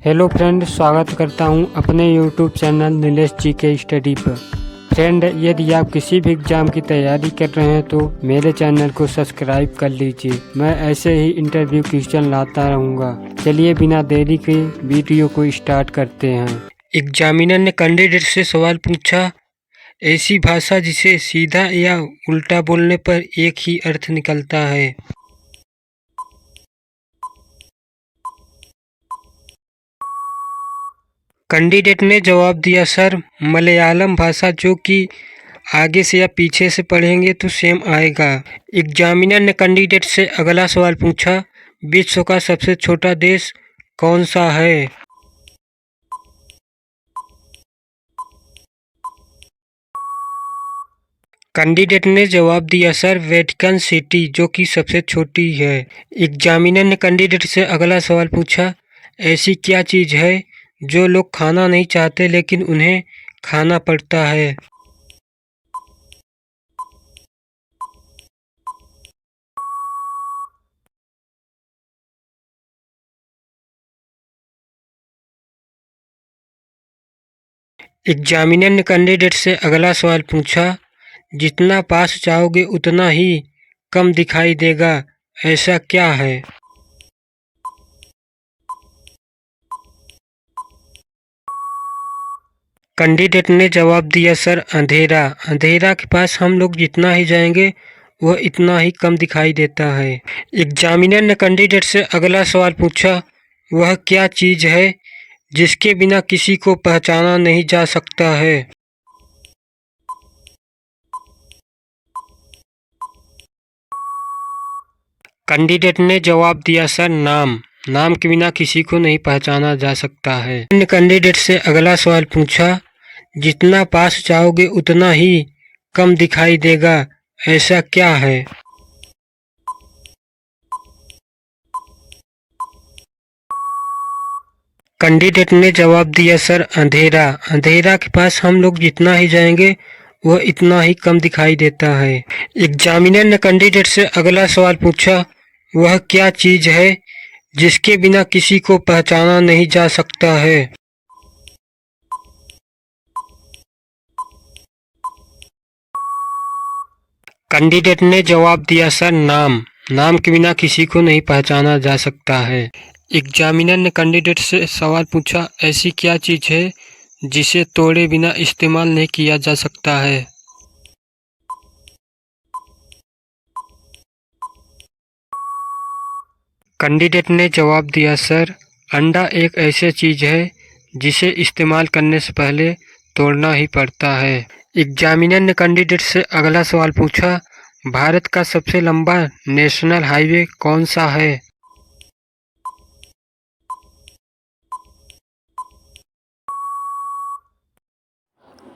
Hello friend, स्वागत करता हूं अपने यूट्यूब चैनल नीलेश जी के स्टडी पर। फ्रेंड, यदि आप किसी भी एग्ज़ाम की तैयारी कर रहे हैं तो मेरे चैनल को सब्सक्राइब कर लीजिए। मैं ऐसे ही इंटरव्यू क्वेश्चन लाता रहूँगा। चलिए बिना देरी के वीडियो को स्टार्ट करते हैं। एग्जामिनर ने कैंडिडेट से सवाल पूछा, ऐसी भाषा जिसे सीधा या उल्टा बोलने पर एक ही अर्थ निकलता है। कैंडिडेट ने जवाब दिया, सर मलयालम भाषा, जो कि आगे से या पीछे से पढ़ेंगे तो सेम आएगा। एग्जामिनर ने कैंडिडेट से अगला सवाल पूछा, विश्व का सबसे छोटा देश कौन सा है। कैंडिडेट ने जवाब दिया, सर वेटिकन सिटी, जो कि सबसे छोटी है। एग्जामिनर ने कैंडिडेट से अगला सवाल पूछा, ऐसी क्या चीज़ है जो लोग खाना नहीं चाहते लेकिन उन्हें खाना पड़ता है। एग्जामिनर ने कैंडिडेट से अगला सवाल पूछा, जितना पास जाओगे उतना ही कम दिखाई देगा, ऐसा क्या है। कैंडिडेट ने जवाब दिया, सर अंधेरा। अंधेरा के पास हम लोग जितना ही जाएंगे वह इतना ही कम दिखाई देता है। एग्जामिनर ने कैंडिडेट से अगला सवाल पूछा, वह क्या चीज़ है जिसके बिना किसी को पहचाना नहीं जा सकता है। कैंडिडेट ने जवाब दिया, सर नाम। नाम के बिना किसी को नहीं पहचाना जा सकता है। कैंडिडेट से अगला सवाल पूछा, जितना पास जाओगे उतना ही कम दिखाई देगा, ऐसा क्या है। कैंडिडेट ने जवाब दिया, सर अंधेरा। अंधेरा के पास हम लोग जितना ही जाएंगे वह इतना ही कम दिखाई देता है। एग्जामिनर ने कैंडिडेट से अगला सवाल पूछा, वह क्या चीज़ है जिसके बिना किसी को पहचाना नहीं जा सकता है। कैंडिडेट ने जवाब दिया, सर नाम। नाम के बिना किसी को नहीं पहचाना जा सकता है। एग्जामिनर ने कैंडिडेट से सवाल पूछा, ऐसी क्या चीज़ है जिसे तोड़े बिना इस्तेमाल नहीं किया जा सकता है। कैंडिडेट ने जवाब दिया, सर अंडा एक ऐसी चीज़ है जिसे इस्तेमाल करने से पहले तोड़ना ही पड़ता है। एग्जामिनर ने कैंडिडेट से अगला सवाल पूछा, भारत का सबसे लंबा नेशनल हाईवे कौन सा है।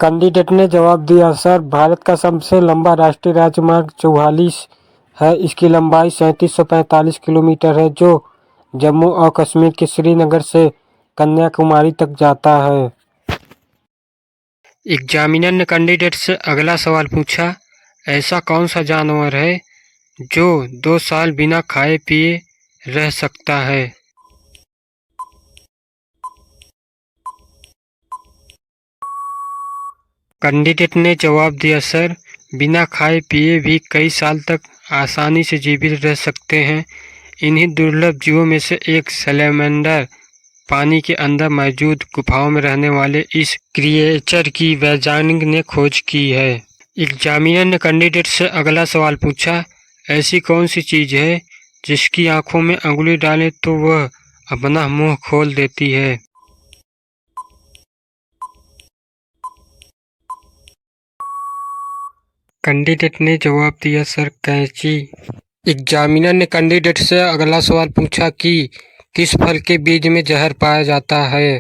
कैंडिडेट ने जवाब दिया, सर भारत का सबसे लंबा राष्ट्रीय राजमार्ग 44 है। इसकी लंबाई 3745 किलोमीटर है, जो जम्मू और कश्मीर के श्रीनगर से कन्याकुमारी तक जाता है। एग्जामिनर ने कैंडिडेट से अगला सवाल पूछा, ऐसा कौन सा जानवर है जो 2 साल बिना खाए पिए रह सकता है। कैंडिडेट ने जवाब दिया, सर बिना खाए पिए भी कई साल तक आसानी से जीवित रह सकते हैं। इन्हीं दुर्लभ जीवों में से एक सैलेमेंडर पानी के अंदर मौजूद गुफाओं में रहने वाले इस क्रिएचर की वैज्ञानिक ने खोज की है। एग्जामिनर ने कैंडिडेट से अगला सवाल पूछा, ऐसी कौन सी चीज़ है जिसकी आंखों में अंगुली डालें तो वह अपना मुंह खोल देती है। कैंडिडेट ने जवाब दिया, सर कैंची। एग्जामिनर ने कैंडिडेट से अगला सवाल पूछा कि किस फल के बीज में जहर पाया जाता है।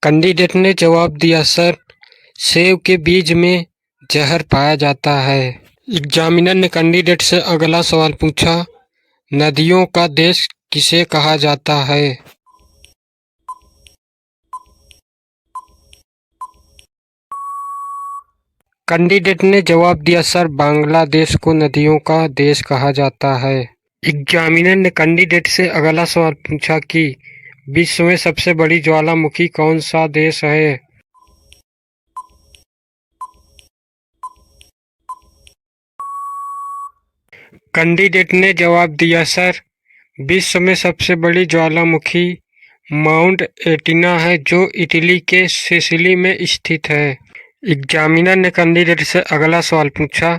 कैंडिडेट ने जवाब दिया, सर सेब के बीज में जहर पाया जाता है। एग्जामिनर ने कैंडिडेट से अगला सवाल पूछा, नदियों का देश किसे कहा जाता है। कैंडिडेट ने जवाब दिया, सर बांग्लादेश को नदियों का देश कहा जाता है। एग्जामिनर ने कैंडिडेट से अगला सवाल पूछा कि विश्व में सबसे बड़ी ज्वालामुखी कौन सा देश है। कैंडिडेट ने जवाब दिया, सर विश्व में सबसे बड़ी ज्वालामुखी माउंट एटिना है जो इटली के सिसिली में स्थित है। एग्जामिनर ने कैंडिडेट से अगला सवाल पूछा,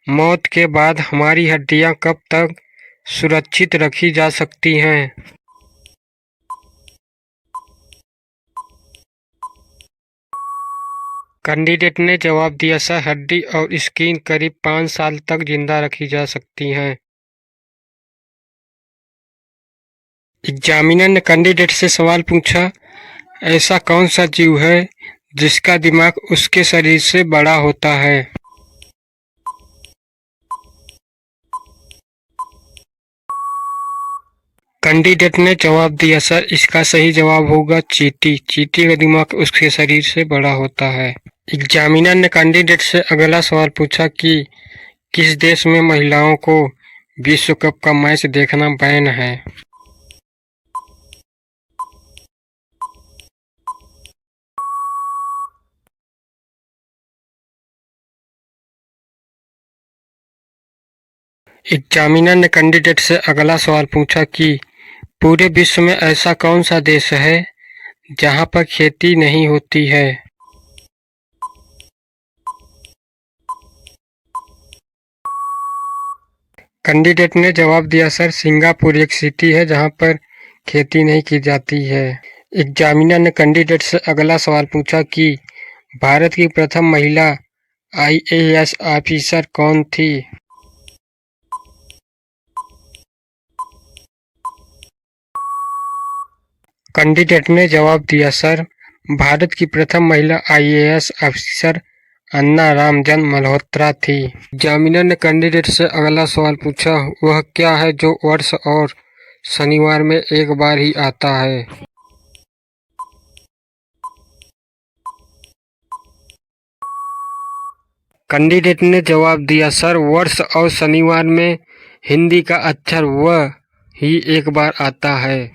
मौत के बाद हमारी हड्डियां कब तक सुरक्षित रखी जा सकती हैं। कैंडिडेट ने जवाब दिया, सर हड्डी और स्किन करीब 5 साल तक जिंदा रखी जा सकती हैं। एग्जामिनर ने कैंडिडेट से सवाल पूछा, ऐसा कौन सा जीव है जिसका दिमाग उसके शरीर से बड़ा होता है। कैंडिडेट ने जवाब दिया, सर इसका सही जवाब होगा चींटी। चींटी का दिमाग उसके शरीर से बड़ा होता है। एग्जामिनर ने कैंडिडेट से अगला सवाल पूछा कि किस देश में महिलाओं को विश्व कप का मैच देखना बैन है। एग्जामिनर ने कैंडिडेट से अगला सवाल पूछा कि पूरे विश्व में ऐसा कौन सा देश है जहां पर खेती नहीं होती है। कैंडिडेट ने जवाब दिया, सर सिंगापुर एक सिटी है जहां पर खेती नहीं की जाती है। एग्जामिनर ने कैंडिडेट से अगला सवाल पूछा कि भारत की प्रथम महिला आईएएस ऑफिसर कौन थी। कैंडिडेट ने जवाब दिया, सर भारत की प्रथम महिला आईएएस ऑफिसर अन्ना रामजन मल्होत्रा थी। एग्जामिनर ने कैंडिडेट से अगला सवाल पूछा, वह क्या है जो वर्ष और शनिवार में एक बार ही आता है। कैंडिडेट ने जवाब दिया, सर वर्ष और शनिवार में हिंदी का अक्षर व ही एक बार आता है।